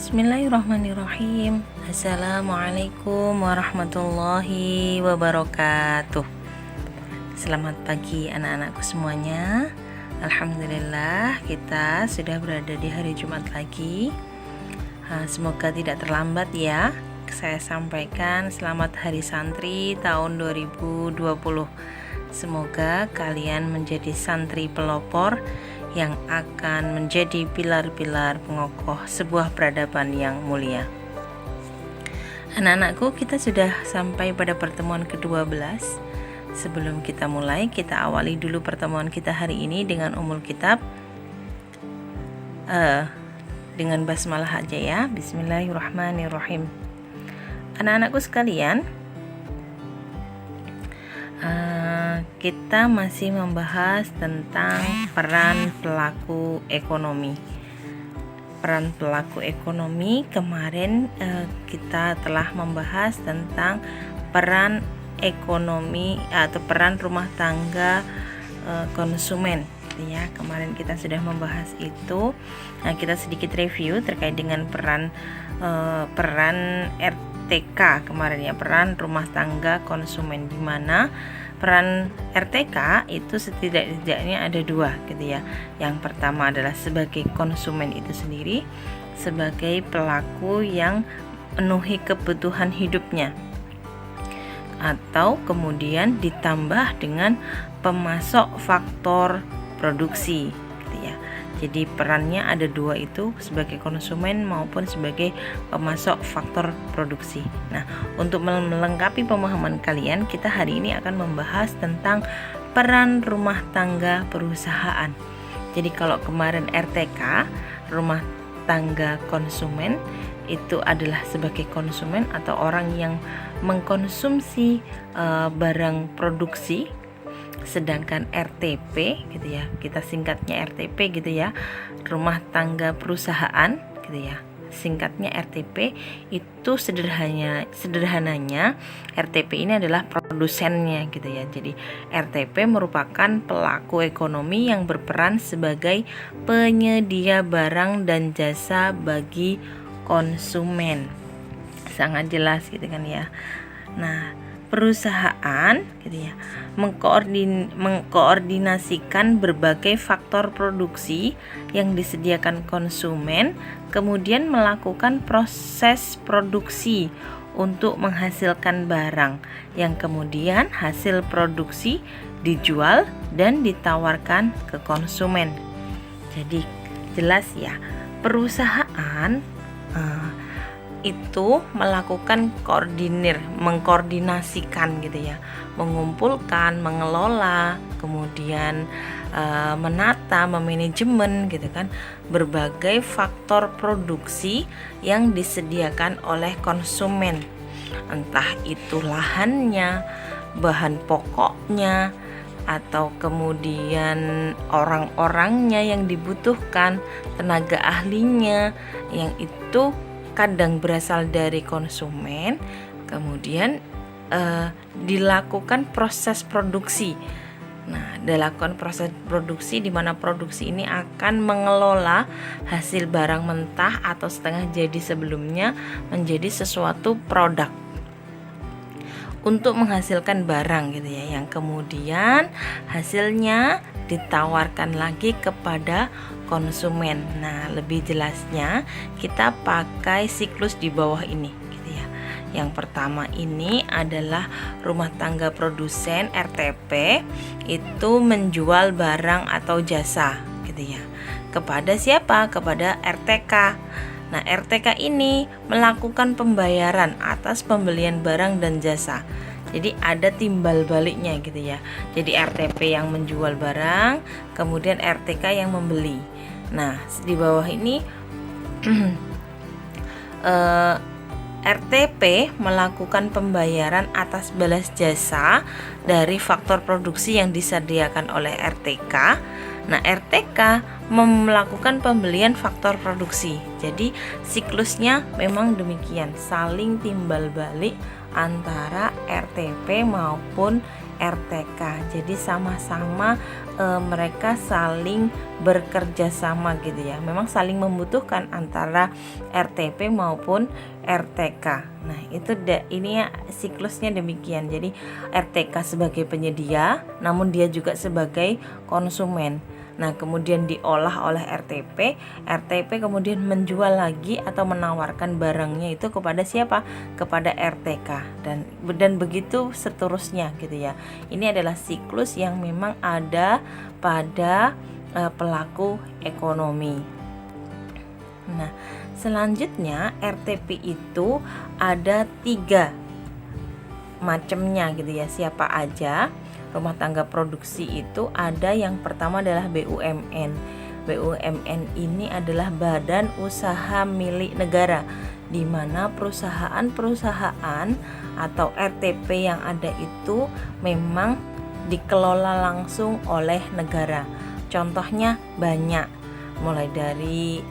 Bismillahirrahmanirrahim. Assalamualaikum warahmatullahi wabarakatuh. Selamat pagi anak-anakku semuanya. Alhamdulillah kita sudah berada di hari Jumat lagi. Semoga tidak terlambat ya. Saya sampaikan selamat Hari Santri tahun 2020. Semoga kalian menjadi santri pelopor yang akan menjadi pilar-pilar pengokoh sebuah peradaban yang mulia. Anak-anakku, kita sudah sampai pada pertemuan ke-12. Sebelum kita mulai, kita awali dulu pertemuan kita hari ini dengan umul kitab, dengan basmalah aja ya. Bismillahirrahmanirrahim. Anak-anakku sekalian, kita masih membahas tentang peran pelaku ekonomi. Peran pelaku ekonomi kemarin kita telah membahas tentang peran ekonomi atau peran rumah tangga konsumen. Ya, kemarin kita sudah membahas itu. Nah, kita sedikit review terkait dengan peran RTK kemarin ya, peran rumah tangga konsumen, di mana peran RTK itu setidaknya ada dua gitu ya. Yang pertama adalah sebagai konsumen itu sendiri, sebagai pelaku yang memenuhi kebutuhan hidupnya, atau kemudian ditambah dengan pemasok faktor produksi gitu ya. Jadi perannya ada dua itu, sebagai konsumen maupun sebagai pemasok faktor produksi. Nah, untuk melengkapi pemahaman kalian, kita hari ini akan membahas tentang peran rumah tangga perusahaan. Jadi kalau kemarin RTK, rumah tangga konsumen, itu adalah sebagai konsumen atau orang yang mengkonsumsi barang produksi. Sedangkan RTP gitu ya, kita singkatnya RTP gitu ya, rumah tangga perusahaan gitu ya, singkatnya RTP. Itu sederhananya RTP ini adalah produsennya gitu ya. Jadi RTP merupakan pelaku ekonomi yang berperan sebagai penyedia barang dan jasa bagi konsumen. Sangat jelas gitu kan ya. Nah, perusahaan gitu ya mengkoordinasikan berbagai faktor produksi yang disediakan konsumen, kemudian melakukan proses produksi untuk menghasilkan barang yang kemudian hasil produksi dijual dan ditawarkan ke konsumen. Jadi jelas ya, perusahaan itu melakukan mengkoordinasikan gitu ya, mengumpulkan, mengelola, kemudian menata, memanajemen gitu kan, berbagai faktor produksi yang disediakan oleh konsumen, entah itu lahannya, bahan pokoknya, atau kemudian orang-orangnya yang dibutuhkan, tenaga ahlinya yang itu kadang berasal dari konsumen, kemudian dilakukan proses produksi. Nah, dilakukan proses produksi di mana produksi ini akan mengelola hasil barang mentah atau setengah jadi sebelumnya menjadi sesuatu produk untuk menghasilkan barang gitu ya, yang kemudian hasilnya ditawarkan lagi kepada konsumen. Nah, lebih jelasnya kita pakai siklus di bawah ini gitu ya. Yang pertama ini adalah rumah tangga produsen RTP, itu menjual barang atau jasa gitu ya. Kepada siapa? Kepada RTK. Nah, RTK ini melakukan pembayaran atas pembelian barang dan jasa. Jadi ada timbal baliknya gitu ya. Jadi RTP yang menjual barang, kemudian RTK yang membeli. Nah, di bawah ini RTP melakukan pembayaran atas balas jasa dari faktor produksi yang disediakan oleh RTK. Nah, RTK melakukan pembelian faktor produksi. Jadi siklusnya memang demikian, saling timbal balik antara RTP maupun RTK. Jadi sama-sama mereka saling bekerja sama gitu ya. Memang saling membutuhkan antara RTP maupun RTK. Nah, ini ya siklusnya demikian. Jadi RTK sebagai penyedia, namun dia juga sebagai konsumen. Nah, kemudian diolah oleh RTP kemudian menjual lagi atau menawarkan barangnya itu kepada siapa? Kepada RTK dan begitu seterusnya gitu ya. Ini adalah siklus yang memang ada pada pelaku ekonomi. Nah, selanjutnya RTP itu ada 3 macamnya gitu ya. Siapa aja rumah tangga produksi itu? Ada yang pertama adalah BUMN. BUMN ini adalah badan usaha milik negara, di mana perusahaan-perusahaan atau RTP yang ada itu memang dikelola langsung oleh negara. Contohnya banyak, mulai dari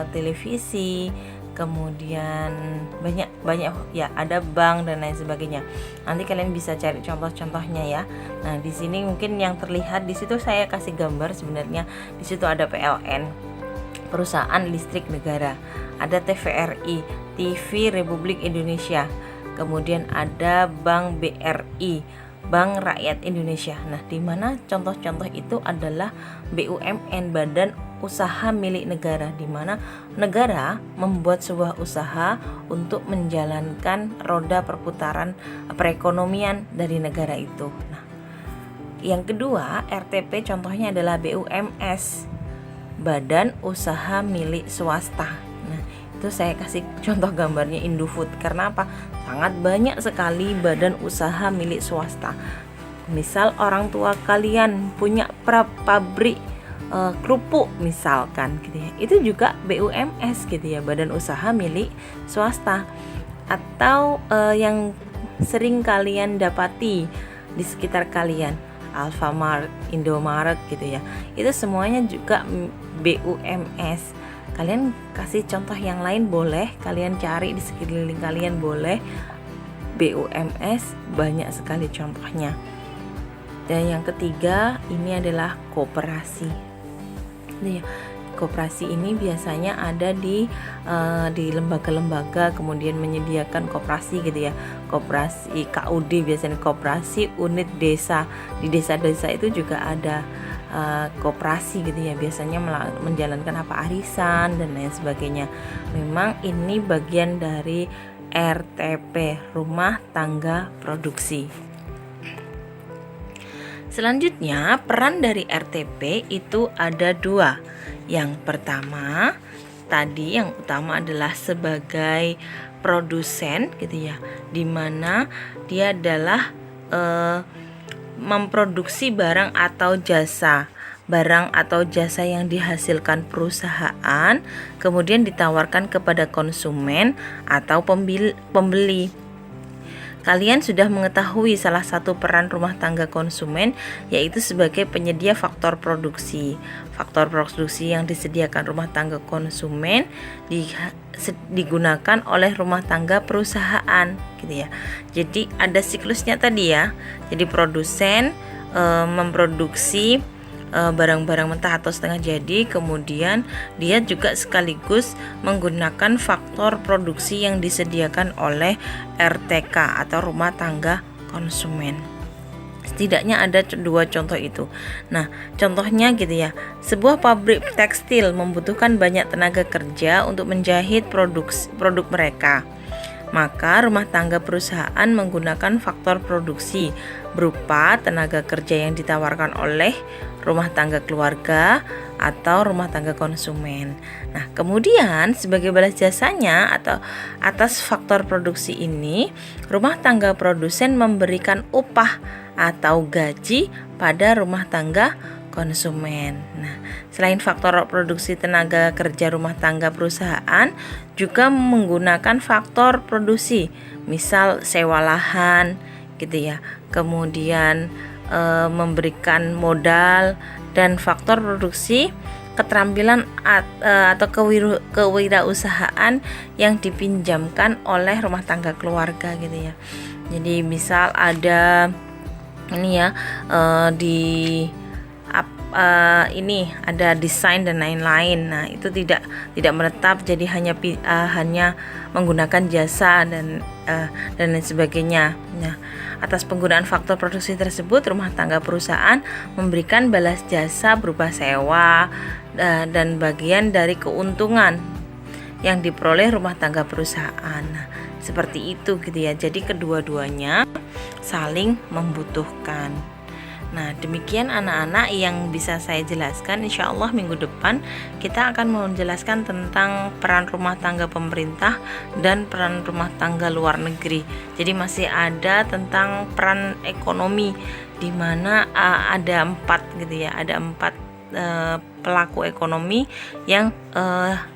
televisi, kemudian banyak ya, ada bank dan lain sebagainya. Nanti kalian bisa cari contoh-contohnya ya. Nah, di sini mungkin yang terlihat di situ saya kasih gambar, sebenarnya di situ ada PLN, perusahaan listrik negara, ada TVRI, TV Republik Indonesia, kemudian ada Bank BRI, Bank Rakyat Indonesia. Nah, di mana contoh-contoh itu adalah BUMN, badan usaha milik negara, di mana negara membuat sebuah usaha untuk menjalankan roda perputaran perekonomian dari negara itu. Nah, yang kedua, RTP contohnya adalah BUMS, badan usaha milik swasta. Nah, itu saya kasih contoh gambarnya Indofood. Karena apa? Sangat banyak sekali badan usaha milik swasta. Misal orang tua kalian punya pabrik kerupuk misalkan gitu ya, itu juga BUMS gitu ya, badan usaha milik swasta. Atau yang sering kalian dapati di sekitar kalian, Alfamart, Indomaret gitu ya, itu semuanya juga BUMS. Kalian kasih contoh yang lain boleh, kalian cari di sekeliling kalian boleh, BUMS banyak sekali contohnya. Dan yang ketiga ini adalah koperasi. Nih, koperasi ini biasanya ada di lembaga-lembaga, kemudian menyediakan koperasi gitu ya. Koperasi KUD, biasanya koperasi unit desa. Di desa-desa itu juga ada koperasi gitu ya, biasanya menjalankan arisan dan lain sebagainya. Memang ini bagian dari RTP, rumah tangga produksi. Selanjutnya, peran dari RTP itu ada 2. Yang pertama, tadi yang utama adalah sebagai produsen gitu ya, dimana dia adalah memproduksi barang atau jasa yang dihasilkan perusahaan kemudian ditawarkan kepada konsumen atau pembeli. Kalian sudah mengetahui salah satu peran rumah tangga konsumen, yaitu sebagai penyedia faktor produksi. Faktor produksi yang disediakan rumah tangga konsumen digunakan oleh rumah tangga perusahaan gitu ya. Jadi ada siklusnya tadi ya. Jadi produsen memproduksi barang-barang mentah atau setengah jadi, kemudian dia juga sekaligus menggunakan faktor produksi yang disediakan oleh RTK atau rumah tangga konsumen. Setidaknya ada 2 contoh itu. Nah, contohnya gitu ya, sebuah pabrik tekstil membutuhkan banyak tenaga kerja untuk menjahit produk mereka. Maka rumah tangga perusahaan menggunakan faktor produksi berupa tenaga kerja yang ditawarkan oleh rumah tangga keluarga atau rumah tangga konsumen. Nah, kemudian sebagai balas jasanya atau atas faktor produksi ini, rumah tangga produsen memberikan upah atau gaji pada rumah tangga konsumen. Nah, selain faktor produksi tenaga kerja rumah tangga perusahaan juga menggunakan faktor produksi, misal sewa lahan gitu ya. Kemudian memberikan modal dan faktor produksi keterampilan atau kewirausahaan yang dipinjamkan oleh rumah tangga keluarga gitu ya. Jadi misal ada ini ya, di ini ada desain dan lain-lain. Nah, itu tidak menetap, jadi hanya menggunakan jasa dan lain sebagainya. Nah, atas penggunaan faktor produksi tersebut, rumah tangga perusahaan memberikan balas jasa berupa sewa dan bagian dari keuntungan yang diperoleh rumah tangga perusahaan. Nah, seperti itu gitu ya. Jadi kedua-duanya saling membutuhkan. Nah, demikian anak-anak yang bisa saya jelaskan. Insya Allah minggu depan kita akan menjelaskan tentang peran rumah tangga pemerintah dan peran rumah tangga luar negeri. Jadi masih ada tentang peran ekonomi, di mana ada 4 gitu ya, ada 4 pelaku ekonomi yang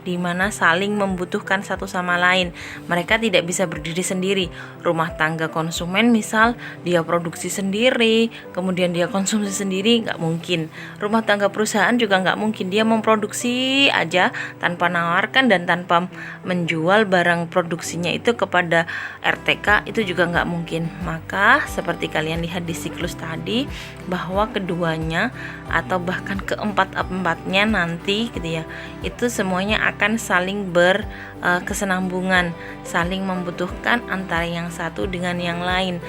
dimana saling membutuhkan satu sama lain. Mereka tidak bisa berdiri sendiri. Rumah tangga konsumen misal dia produksi sendiri, kemudian dia konsumsi sendiri, nggak mungkin. Rumah tangga perusahaan juga nggak mungkin. Dia memproduksi aja tanpa nawarkan dan tanpa menjual barang produksinya itu kepada RTK, itu juga nggak mungkin. Maka seperti kalian lihat di siklus tadi, bahwa keduanya atau bahkan keempat-empatnya nanti gitu ya, itu semuanya akan saling berkesinambungan, saling membutuhkan antara yang satu dengan yang lain.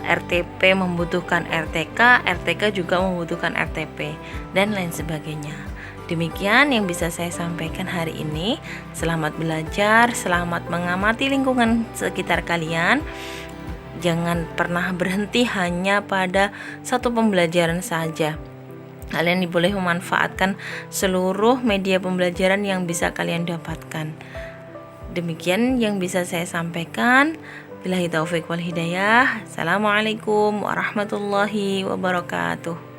RTP membutuhkan RTK, RTK juga membutuhkan RTP, dan lain sebagainya. Demikian yang bisa saya sampaikan hari ini. Selamat belajar, selamat mengamati lingkungan sekitar kalian. Jangan pernah berhenti hanya pada satu pembelajaran saja. Kalian boleh memanfaatkan seluruh media pembelajaran yang bisa kalian dapatkan. Demikian yang bisa saya sampaikan. Billahi taufiq wal hidayah. Assalamualaikum warahmatullahi wabarakatuh.